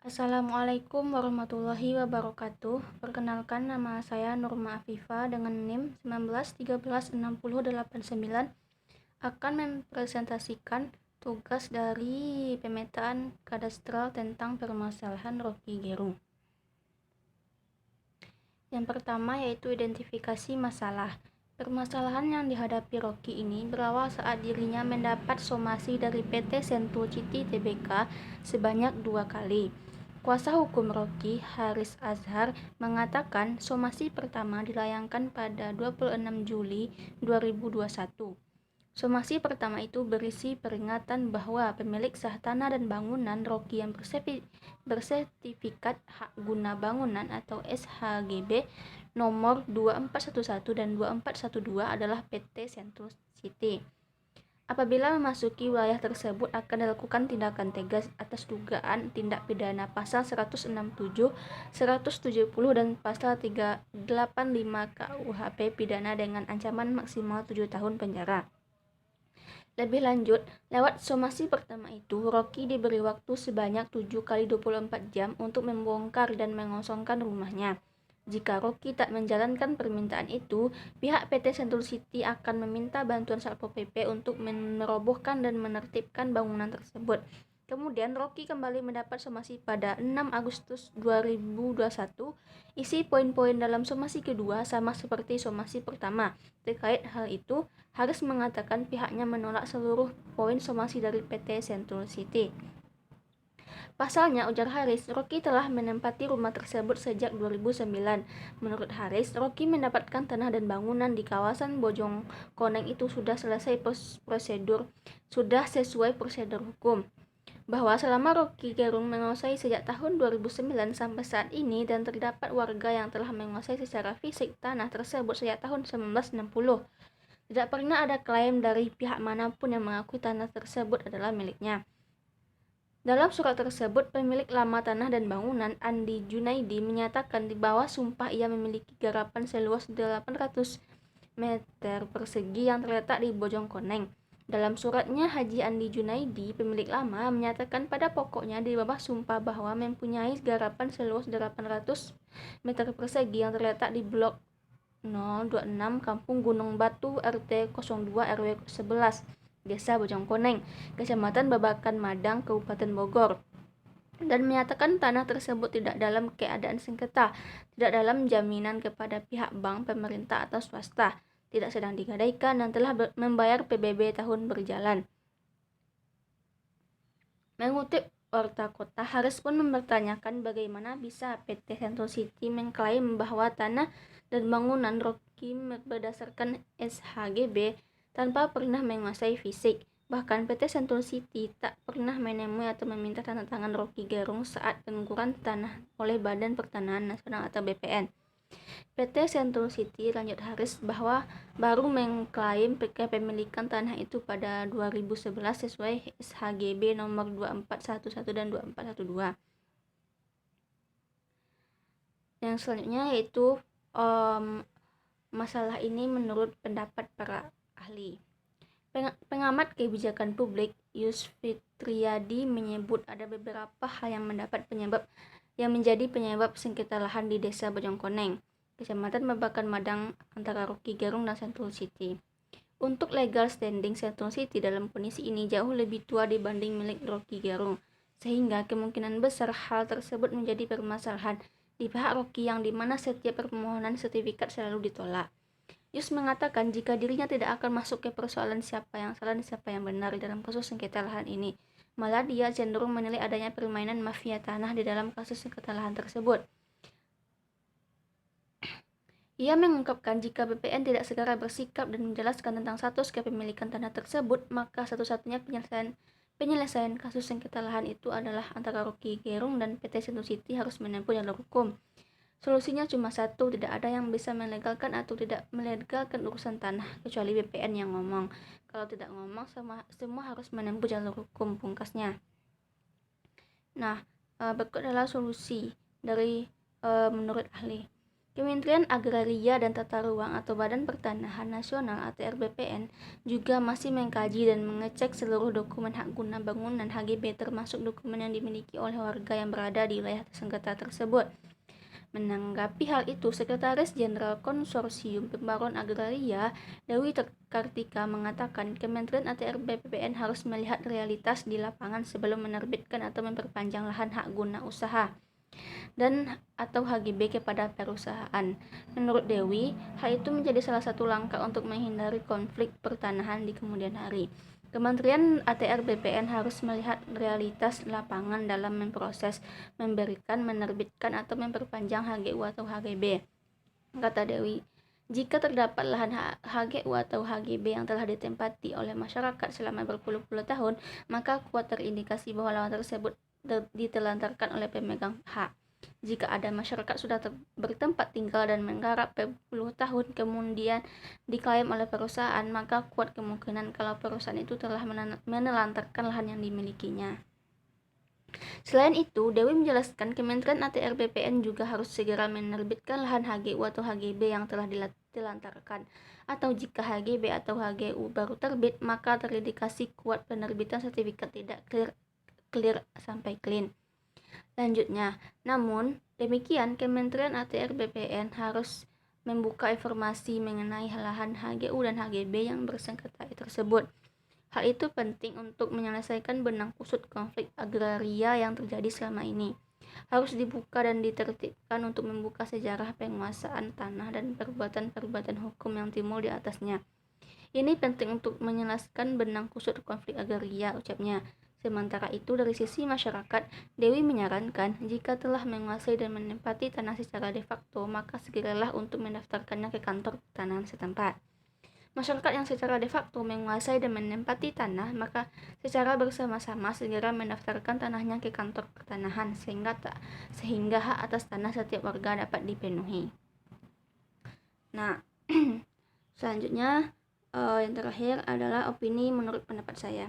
Assalamualaikum warahmatullahi wabarakatuh. Perkenalkan, nama saya Nurma Afifa dengan NIM 19136089 akan mempresentasikan tugas dari pemetaan kadastral tentang permasalahan Rocky Gerung. Yang pertama yaitu identifikasi masalah. Permasalahan yang dihadapi Rocky ini berawal saat dirinya mendapat somasi dari PT Sentul Citi Tbk sebanyak 2 kali. Kuasa hukum Rocky, Haris Azhar, mengatakan somasi pertama dilayangkan pada 26 Juli 2021. Somasi pertama itu berisi peringatan bahwa pemilik sah tanah dan bangunan Rocky yang bersertifikat hak guna bangunan atau SHGB nomor 2411 dan 2412 adalah PT Sentul City. Apabila memasuki wilayah tersebut akan dilakukan tindakan tegas atas dugaan tindak pidana pasal 167, 170 dan pasal 385 KUHP pidana dengan ancaman maksimal 7 tahun penjara. Lebih lanjut, lewat somasi pertama itu, Rocky diberi waktu sebanyak 7 kali 24 jam untuk membongkar dan mengosongkan rumahnya. Jika Rocky tak menjalankan permintaan itu, pihak PT Sentul City akan meminta bantuan Satpol PP untuk merobohkan dan menertibkan bangunan tersebut. Kemudian Rocky kembali mendapat somasi pada 6 Agustus 2021. Isi poin-poin dalam somasi kedua sama seperti somasi pertama. Terkait hal itu, Haris mengatakan pihaknya menolak seluruh poin somasi dari PT Sentul City. Pasalnya, ujar Haris, Rocky telah menempati rumah tersebut sejak 2009. Menurut Haris, Rocky mendapatkan tanah dan bangunan di kawasan Bojongkoneng itu sudah selesai sudah sesuai prosedur hukum. Bahwa selama Rocky Gerung menguasai sejak tahun 2009 sampai saat ini dan terdapat warga yang telah menguasai secara fisik tanah tersebut sejak tahun 1960. Tidak pernah ada klaim dari pihak manapun yang mengakui tanah tersebut adalah miliknya. Dalam surat tersebut, pemilik lama tanah dan bangunan, Andi Junaidi, menyatakan di bawah sumpah ia memiliki garapan seluas 800 meter persegi yang terletak di Bojongkoneng. Dalam suratnya, Haji Andi Junaidi, pemilik lama, menyatakan pada pokoknya di bawah sumpah bahwa mempunyai garapan seluas 800 meter persegi yang terletak di Blok 026 Kampung Gunung Batu RT 02 RW 11 Desa Bojongkoneng, Kecamatan Babakan Madang, Kabupaten Bogor, dan menyatakan tanah tersebut tidak dalam keadaan sengketa, tidak dalam jaminan kepada pihak bank, pemerintah atau swasta, tidak sedang digadaikan dan telah membayar PBB tahun berjalan. Mengutip Warta Kota, Haris pun mempertanyakan bagaimana bisa PT Sentul City mengklaim bahwa tanah dan bangunan Rocky berdasarkan SHGB tanpa pernah menguasai fisik. Bahkan PT Sentul City tak pernah menemui atau meminta tanda tangan Rocky Gerung saat pengukuran tanah oleh Badan Pertanahan Nasional atau BPN. PT Sentul City, lanjut Haris, bahwa baru mengklaim kepemilikan tanah itu pada 2011 sesuai SHGB nomor 2411 dan 2412. Yang selanjutnya yaitu masalah ini menurut pendapat para ahli. Pengamat kebijakan publik Yusfitriyadi menyebut ada beberapa hal yang menjadi penyebab sengketa lahan di Desa Bojongkoneng, Kecamatan Babakan Madang antara Rocky Gerung dan Sentul City. Untuk legal standing Sentul City dalam kondisi ini jauh lebih tua dibanding milik Rocky Gerung, sehingga kemungkinan besar hal tersebut menjadi permasalahan di pihak Rocky yang dimana setiap permohonan sertifikat selalu ditolak. Yus mengatakan jika dirinya tidak akan masuk ke persoalan siapa yang salah dan siapa yang benar dalam kasus sengketa lahan ini. Malah dia cenderung menilai adanya permainan mafia tanah di dalam kasus sengketa lahan tersebut. Ia mengungkapkan jika BPN tidak segera bersikap dan menjelaskan tentang status kepemilikan tanah tersebut, maka satu-satunya penyelesaian kasus sengketa lahan itu adalah antara Rocky Gerung dan PT Sentul City harus menempuh jalur hukum. Solusinya cuma satu, tidak ada yang bisa melegalkan atau tidak melegalkan urusan tanah, kecuali BPN yang ngomong. Kalau tidak ngomong, semua harus menempuh jalur hukum, pungkasnya. Nah, berikut adalah solusi dari menurut ahli. Kementerian Agraria dan Tata Ruang atau Badan Pertanahan Nasional ATR BPN juga masih mengkaji dan mengecek seluruh dokumen hak guna bangunan HGB termasuk dokumen yang dimiliki oleh warga yang berada di wilayah sengketa tersebut. Menanggapi hal itu, Sekretaris Jenderal Konsorsium Pembaruan Agraria, Dewi Kartika mengatakan Kementerian ATR BPN harus melihat realitas di lapangan sebelum menerbitkan atau memperpanjang lahan hak guna usaha dan atau HGB kepada perusahaan. Menurut Dewi, hal itu menjadi salah satu langkah untuk menghindari konflik pertanahan di kemudian hari. Kementerian ATR BPN harus melihat realitas lapangan dalam memproses, memberikan, menerbitkan atau memperpanjang HGU atau HGB. Kata Dewi, jika terdapat lahan HGU atau HGB yang telah ditempati oleh masyarakat selama berpuluh-puluh tahun, maka kuat terindikasi bahwa lahan tersebut ditelantarkan oleh pemegang hak. Jika ada masyarakat sudah bertempat tinggal dan menggarap berpuluh tahun kemudian diklaim oleh perusahaan, maka kuat kemungkinan kalau perusahaan itu telah menelantarkan lahan yang dimilikinya. Selain itu, Dewi menjelaskan Kementerian ATR BPN juga harus segera menerbitkan lahan HGU atau HGB yang telah ditelantarkan. Atau jika HGB atau HGU baru terbit, maka terindikasi kuat penerbitan sertifikat tidak clear sampai clean. Lanjutnya, namun demikian Kementerian ATR BPN harus membuka informasi mengenai lahan HGU dan HGB yang bersengketa tersebut. Hal itu penting untuk menyelesaikan benang kusut konflik agraria yang terjadi selama ini. Harus dibuka dan ditertibkan untuk membuka sejarah penguasaan tanah dan perbuatan-perbuatan hukum yang timbul di atasnya. Ini penting untuk menyelesaikan benang kusut konflik agraria, ucapnya. Sementara itu, dari sisi masyarakat, Dewi menyarankan jika telah menguasai dan menempati tanah secara de facto, maka segeralah untuk mendaftarkannya ke kantor pertanahan setempat. Masyarakat yang secara de facto menguasai dan menempati tanah, maka secara bersama-sama segera mendaftarkan tanahnya ke kantor pertanahan sehingga hak atas tanah setiap warga dapat dipenuhi. Nah, selanjutnya yang terakhir adalah opini menurut pendapat saya.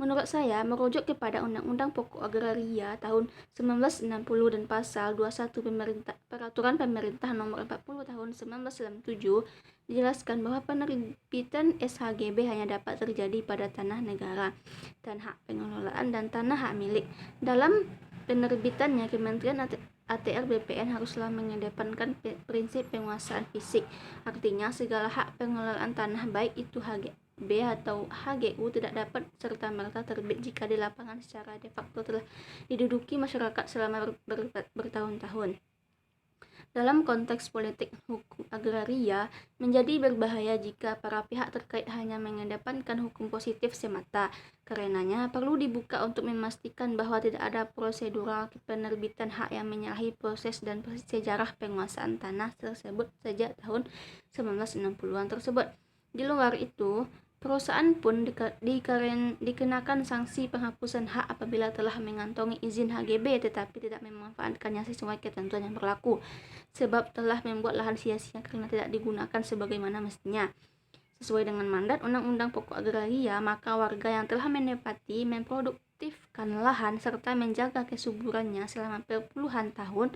Menurut saya, merujuk kepada Undang-Undang Pokok Agraria tahun 1960 dan Pasal 21 Peraturan Pemerintah Nomor 40 tahun 1997 dijelaskan bahwa penerbitan SHGB hanya dapat terjadi pada tanah negara dan hak pengelolaan dan tanah hak milik. Dalam penerbitannya, Kementerian ATR BPN haruslah mengedepankan prinsip penguasaan fisik. Artinya, segala hak pengelolaan tanah baik itu HGB atau HGU tidak dapat serta-merta terbit jika di lapangan secara de facto telah diduduki masyarakat selama bertahun-tahun. Dalam konteks politik hukum agraria, menjadi berbahaya jika para pihak terkait hanya mengedepankan hukum positif semata. Karenanya, perlu dibuka untuk memastikan bahwa tidak ada prosedural penerbitan hak yang menyalahi proses dan sejarah penguasaan tanah tersebut sejak tahun 1960-an tersebut. Di luar itu, perusahaan pun dikenakan sanksi penghapusan hak apabila telah mengantongi izin HGB tetapi tidak memanfaatkannya sesuai ketentuan yang berlaku, sebab telah membuat lahan sia-sia karena tidak digunakan sebagaimana mestinya. Sesuai dengan mandat Undang-Undang Pokok Agraria, maka warga yang telah menepati, memproduktifkan lahan serta menjaga kesuburannya selama puluhan tahun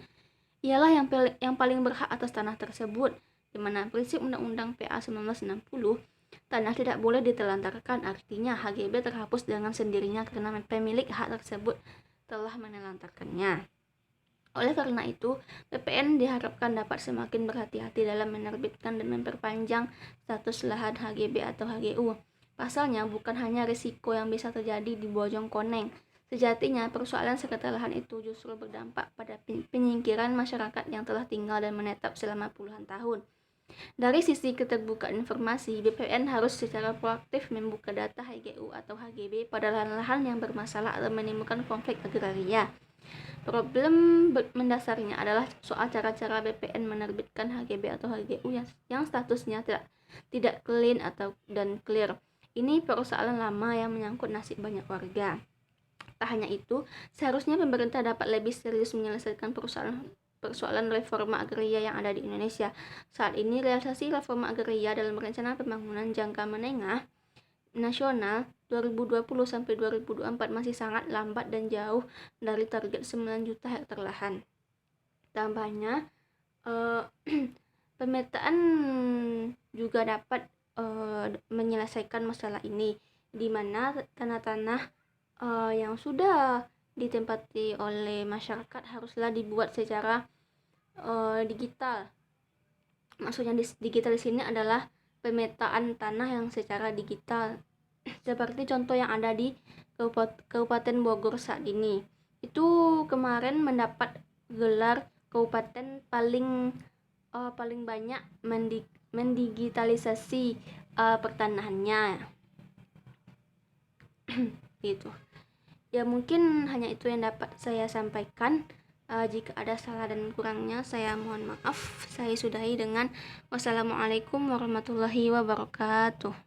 ialah yang paling berhak atas tanah tersebut, di mana prinsip Undang-Undang PA 1960 tanah tidak boleh ditelantarkan, artinya HGB terhapus dengan sendirinya karena pemilik hak tersebut telah menelantarkannya. Oleh karena itu, BPN diharapkan dapat semakin berhati-hati dalam menerbitkan dan memperpanjang status lahan HGB atau HGU. Pasalnya, bukan hanya risiko yang bisa terjadi di Bojong Koneng. Sejatinya, persoalan sengketa lahan itu justru berdampak pada penyingkiran masyarakat yang telah tinggal dan menetap selama puluhan tahun. Dari sisi keterbukaan informasi, BPN harus secara proaktif membuka data HGU atau HGB pada lahan-lahan yang bermasalah atau menimbulkan konflik agraria. Problem mendasarnya adalah soal cara-cara BPN menerbitkan HGB atau HGU yang statusnya tidak clean dan clear. Ini persoalan lama yang menyangkut nasib banyak warga. Tak hanya itu, seharusnya pemerintah dapat lebih serius menyelesaikan persoalan reforma agraria yang ada di Indonesia. Saat ini, realisasi reforma agraria dalam rencana pembangunan jangka menengah nasional 2020 sampai 2024 masih sangat lambat dan jauh dari target 9 juta hektar lahan. Tambahnya, Eh, pemetaan juga dapat menyelesaikan masalah ini, di mana tanah-tanah yang sudah ditempati oleh masyarakat haruslah dibuat secara digital. Maksudnya digital di sini adalah pemetaan tanah yang secara digital. Seperti contoh yang ada di Kabupaten Bogor saat ini. Itu kemarin mendapat gelar kabupaten paling banyak mendigitalisasi pertanahannya. Gitu. Ya mungkin hanya itu yang dapat saya sampaikan. Jika ada salah dan kurangnya saya mohon maaf. Saya sudahi dengan wassalamualaikum warahmatullahi wabarakatuh.